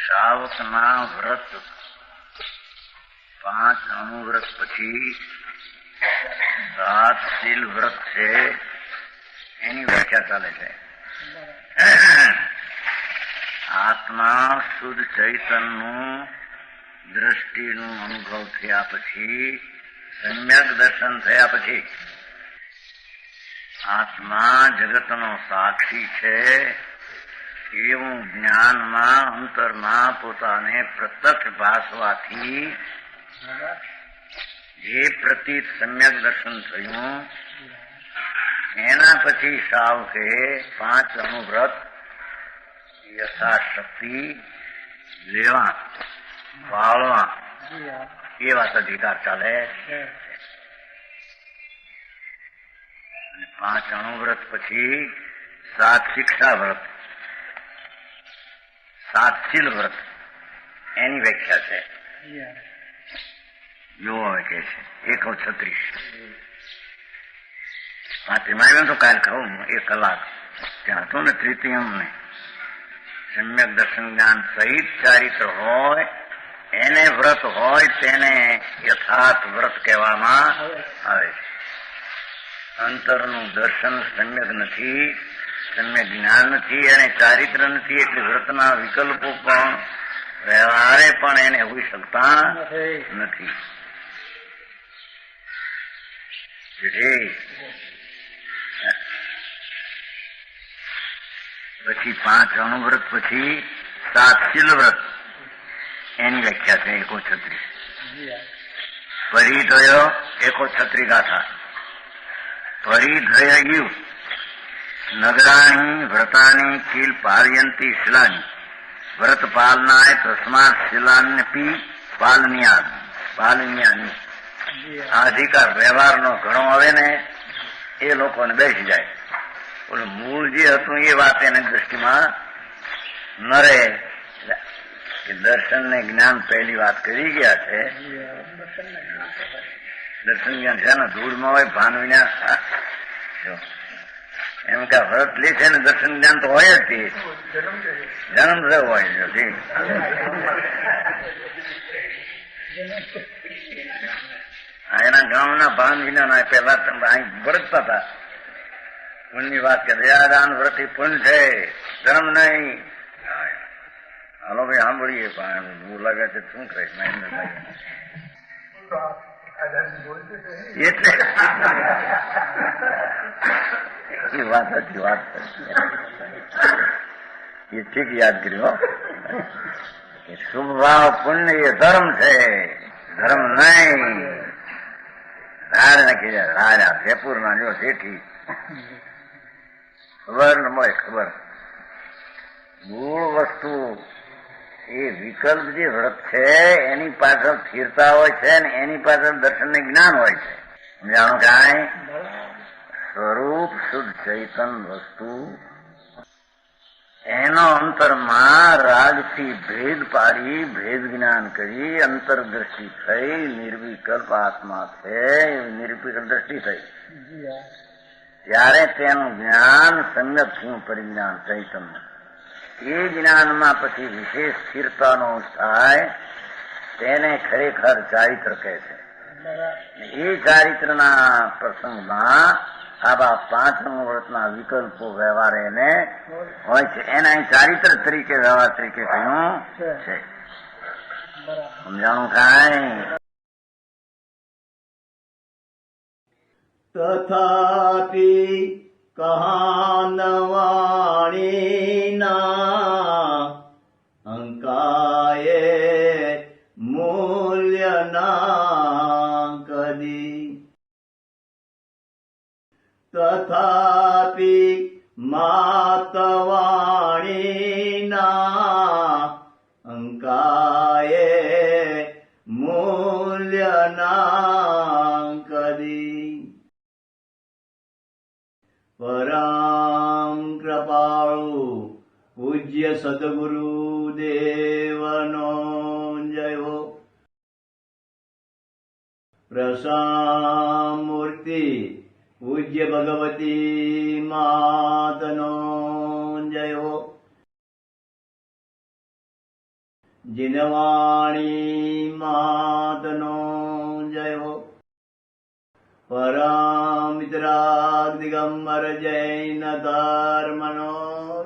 શ્રાવકના વ્રત 5 અનુવ્રત પછી 7 શીલ વ્રત છે એની વ્યાખ્યા ચાલે છે. આત્મા શુદ્ધ ચૈતનનું દ્રષ્ટિનું અનુભવ થયા પછી, સમ્યક દર્શન થયા પછી આત્મા જગતનો સાક્ષી છે એવું જ્ઞાનમાં અંતરમાં પોતાને પ્રત્યક્ષ ભાસવાથી જે પ્રતીત સમ્યક દર્શન થયું એના પછી સાવકે 5 અનુવ્રત યથાશક્તિ લેવા પાળવા એ વાત અધિકાર ચાલે. 5 અણુવ્રત પછી 7 શિક્ષા વ્રત, 7 શીલ વ્રત એની વ્યાખ્યા છે. જો હવે કે છે 136 પાંચમાં તો કાલ કહું 1 કલાક ત્યાં હતું ને તૃતીયમ ને સમ્યક દર્શન જ્ઞાન સહિત ચારિત્ર હોય એને વ્રત હોય તેને યથાર્થ વ્રત કહેવામાં આવે છે. અંતરનું દર્શન સમ્યક નથી, સમ્યક જ્ઞાન નથી અને ચારિત્ર નથી એટલે વ્રતના વિકલ્પો પણ વ્યવહારે પણ એને હોઈ શકતા નથી. પછી 5 અણુવ્રત પછી 7 શીલ વ્રત એની વ્યાખ્યા છે 136. પરિધય 136 ગાથા. પરિધય યુ નગરાણી વ્રતાની કિલ પાલયંતી શિલાની વ્રત પાલનાય તસ્માત શિલાન્યપી પાલનીયાની. આ અધિકાર વ્યવહારનો ઘણો આવે ને એ લોકોને બેસી જાય. ઓલું મૂળ જે હતું એ વાત એની દ્રષ્ટિમાં ન રહે. દર્શન ને જ્ઞાન પહેલી વાત કરી ગયા છે. દર્શન જ્ઞાન છે ને ધૂળમાં હોય ભાન વિના એમ કે વ્રત લે છે ને દર્શન જ્ઞાન તો હોય જ જન્મ થયો હોય એના ગામના ભાન વિના પેલા વર્તતા હતા. પુણ્યની વાત કે દયાદાન વ્રતિ પુણ્ય છે, ધર્મ નહીં. હાલો ભાઈ સાંભળીએ પણ એવું લાગે છે શું કરે એટલે એ વાત હતી વાત એ ઠીક યાદ કર્યું. શુભ ભાવ પુણ્ય એ ધર્મ છે, ધર્મ નહીં. રાજ નાખી જાય રાજા જયપુર ના જો શેઠી ખબર ન મળે ખબર. મૂળ વસ્તુ એ વિકલ્પ જે વ્રત છે એની પાછળ સ્થિરતા હોય છે ને એની પાછળ દર્શન ને જ્ઞાન હોય છે. સમજાણો કાંઈ? સ્વરૂપ શુદ્ધ ચૈતન વસ્તુ એનો અંતરમાં રાગથી ભેદ પાડી ભેદ જ્ઞાન કરી અંતરદ્રષ્ટિ થઈ નિર્વિકલ્પ આત્મા છે નિર્વિકલ્પ દ્રષ્ટિ થઈ ત્યારે તેનું જ્ઞાન સમ્યક થયું પરિજ્ઞાન ચૈતન્ય. એ જ્ઞાનમાં પછી વિશેષ સ્થિરતાનો થાય તેને ખરેખર ચારિત્ર કહે છે. એ ચારિત્રના પ્રસંગમાં આવા 5 અનુવ્રતના વિકલ્પો વ્યવહાર એને હોય છે. એને અહીં ચારિત્ર તરીકે વ્યવહાર તરીકે કહ્યું છે. સમજાણું કાંઈ? તથાપિ કહાનવાણીના અંકાયે મૂલ્યના કદી. તથાપિ માતવાણીના અંકાયે મૂલ્યના કદી. પરમ કૃપાળુ પૂજ્ય સદગુરુ દેવનો જયો. પ્રસામૂર્તિ પૂજ્ય ભગવતી માતનો જયો. જીનવાણી માતનો જય હો. પરમિત્રાગ દિગંબર જૈન ધર્મનો